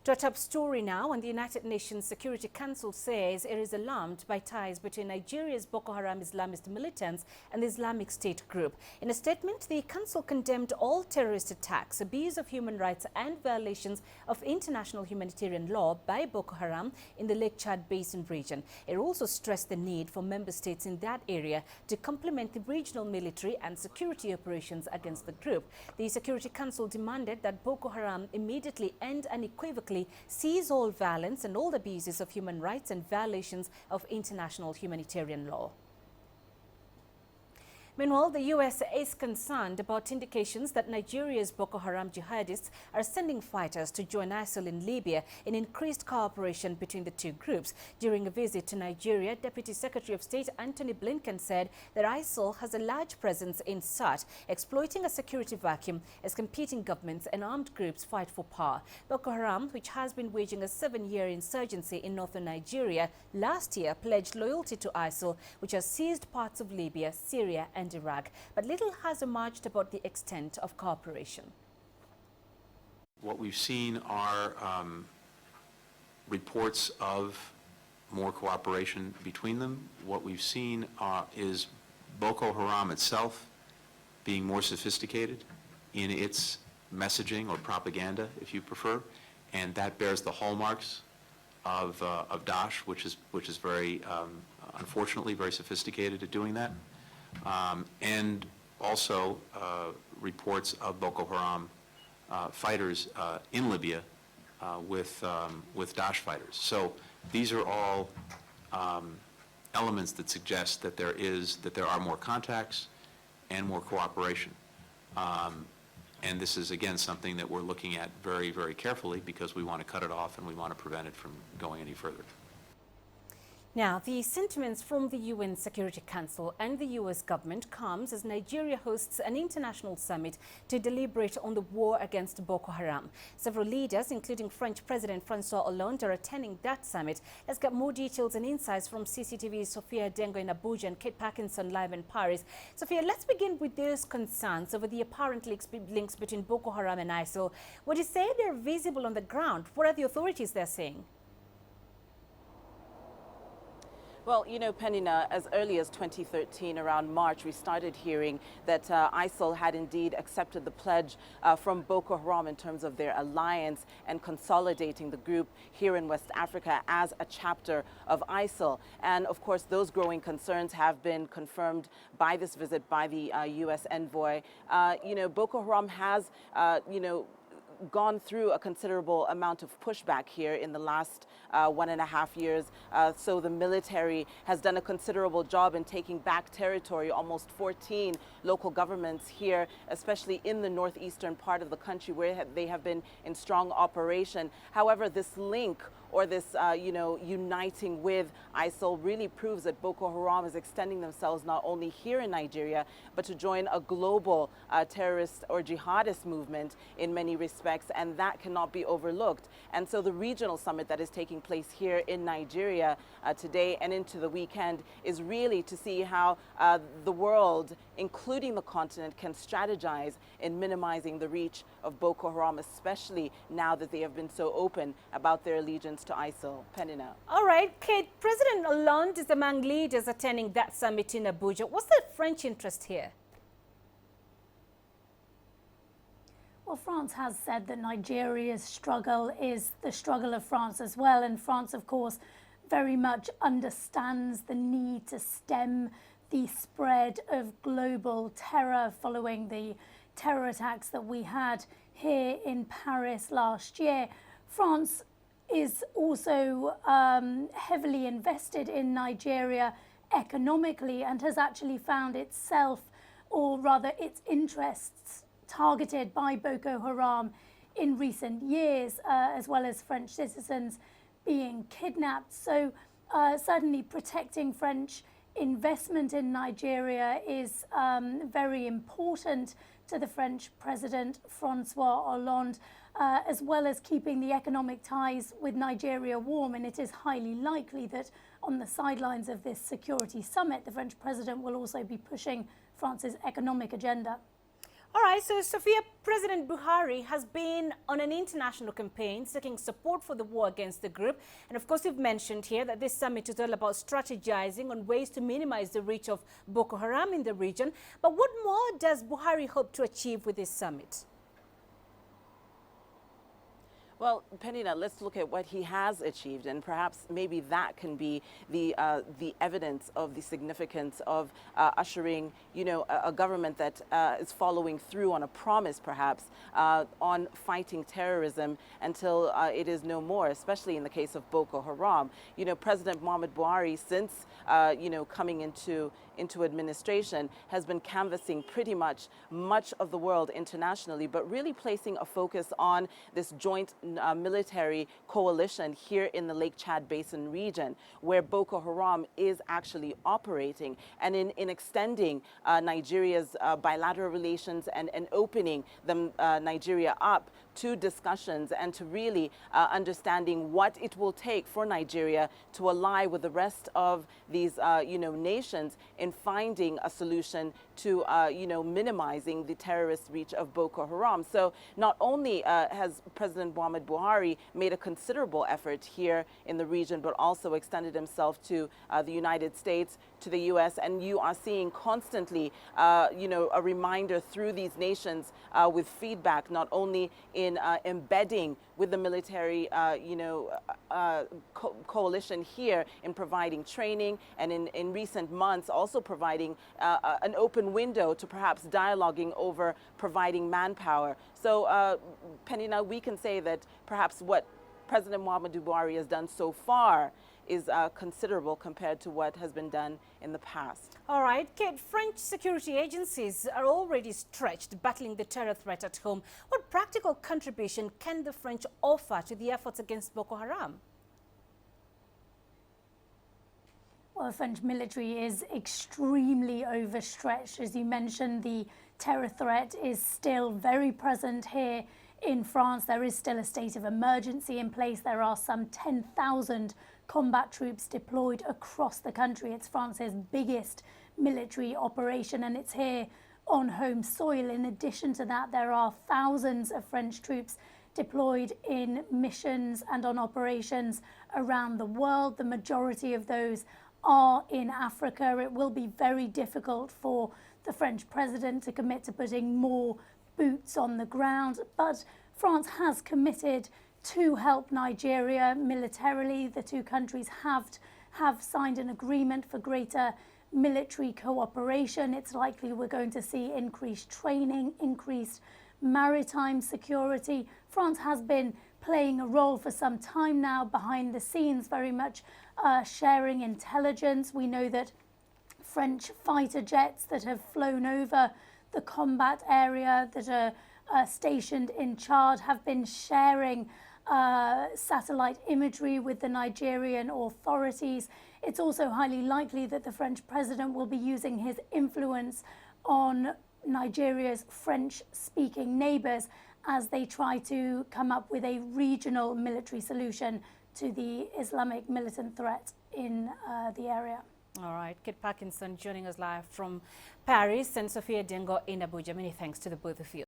To a top story now, and the United Nations Security Council says it is alarmed by ties between Nigeria's Boko Haram Islamist militants and the Islamic State group. In a statement, the Council condemned all terrorist attacks, abuse of human rights and violations of international humanitarian law by Boko Haram in the Lake Chad Basin region. It also stressed the need for member states in that area to complement the regional military and security operations against the group. The Security Council demanded that Boko Haram immediately and unequivocally cease all violence and all abuses of human rights and violations of international humanitarian law. Meanwhile, the U.S. is concerned about indications that Nigeria's Boko Haram jihadists are sending fighters to join ISIL in Libya in increased cooperation between the two groups. During a visit to Nigeria, Deputy Secretary of State Anthony Blinken said that ISIL has a large presence in South, exploiting a security vacuum as competing governments and armed groups fight for power. Boko Haram, which has been waging a 7-year insurgency in northern Nigeria, last year pledged loyalty to ISIL, which has seized parts of Libya, Syria and Iraq, but little has emerged about the extent of cooperation. What we've seen are reports of more cooperation between them. What we've seen is Boko Haram itself being more sophisticated in its messaging or propaganda, if you prefer, and that bears the hallmarks of Daesh, which is very, unfortunately, very sophisticated at doing that. And also reports of Boko Haram fighters in Libya with Daesh fighters. So these are all elements that suggest that there are more contacts and more cooperation. And this is again something that we're looking at very, very carefully because we want to cut it off and we want to prevent it from going any further. Now, the sentiments from the UN Security Council and the US government comes as Nigeria hosts an international summit to deliberate on the war against Boko Haram. Several leaders, including French President François Hollande, are attending that summit. Let's get more details and insights from CCTV's Sophia Dengo in Abuja and Kate Parkinson live in Paris. Sophia, let's begin with those concerns over the apparent links between Boko Haram and ISIL. Would you say they're visible on the ground? What are the authorities there saying? Well, you know, Penina, as early as 2013, around March, we started hearing that ISIL had indeed accepted the pledge from Boko Haram in terms of their alliance and consolidating the group here in West Africa as a chapter of ISIL. And of course, those growing concerns have been confirmed by this visit by the U.S. envoy. You know, Boko Haram has, gone through a considerable amount of pushback here in the last 1.5 years. So the military has done a considerable job in taking back territory, almost 14 local governments here, especially in the northeastern part of the country where they have been in strong operation. However, this link or this, uniting with ISIL really proves that Boko Haram is extending themselves not only here in Nigeria, but to join a global terrorist or jihadist movement in many respects, and that cannot be overlooked. And so the regional summit that is taking place here in Nigeria today and into the weekend is really to see how the world, including the continent, can strategize in minimizing the reach of Boko Haram, especially now that they have been so open about their allegiance to ISIL. Penina. All right, Kate, President Hollande is among leaders attending that summit in Abuja. What's the French interest here? Well, France has said that Nigeria's struggle is the struggle of France as well. And France, of course, very much understands the need to stem the spread of global terror following the terror attacks that we had here in Paris last year. France is also heavily invested in Nigeria economically and has actually found itself, or rather its interests, targeted by Boko Haram in recent years, as well as French citizens being kidnapped. So certainly protecting French investment in Nigeria is very important to the French President François Hollande, as well as keeping the economic ties with Nigeria warm. And it is highly likely that on the sidelines of this security summit, the French President will also be pushing France's economic agenda. All right, so Sophia, President Buhari has been on an international campaign seeking support for the war against the group. And of course, you've mentioned here that this summit is all about strategizing on ways to minimize the reach of Boko Haram in the region. But what more does Buhari hope to achieve with this summit? Well, Penina, let's look at what he has achieved, and perhaps maybe that can be the evidence of the significance of ushering, a government that is following through on a promise, perhaps, on fighting terrorism until it is no more, especially in the case of Boko Haram. President Muhammad Buhari, since coming into administration, has been canvassing pretty much of the world internationally, but really placing a focus on this joint military coalition here in the Lake Chad Basin region, where Boko Haram is actually operating, and in extending Nigeria's bilateral relations and opening Nigeria up to discussions and to really understanding what it will take for Nigeria to ally with the rest of these nations in finding a solution to minimizing the terrorist reach of Boko Haram. So not only has President Muhammad Buhari made a considerable effort here in the region, but also extended himself to the United States, to the U.S., and you are seeing constantly, a reminder through these nations with feedback, not only in embedding with the military, coalition here in providing training, and in recent months also providing an open window to perhaps dialoguing over providing manpower. So, Penina, we can say that perhaps what President Muhammadu Buhari has done so far is considerable compared to what has been done in the past. All right, Kate, French security agencies are already stretched battling the terror threat at home. What practical contribution can the French offer to the efforts against Boko Haram? Well, the French military is extremely overstretched. As you mentioned, the terror threat is still very present here in France. There is still a state of emergency in place. There are some 10,000 combat troops deployed across the country. It's France's biggest military operation, and it's here on home soil. In addition to that, there are thousands of French troops deployed in missions and on operations around the world. The majority of those are in Africa. It will be very difficult for the French president to commit to putting more boots on the ground, but France has committed to help Nigeria militarily. The two countries have signed an agreement for greater military cooperation. It's likely we're going to see increased training, increased maritime security. France has been playing a role for some time now behind the scenes, very much sharing intelligence. We know that French fighter jets that have flown over the combat area that are stationed in Chad have been sharing satellite imagery with the Nigerian authorities. It's also highly likely that the French president will be using his influence on Nigeria's French-speaking neighbours as they try to come up with a regional military solution to the Islamic militant threat in the area. All right, Kit Parkinson joining us live from Paris and Sophia Dengo in Abuja. Many thanks to the both of you.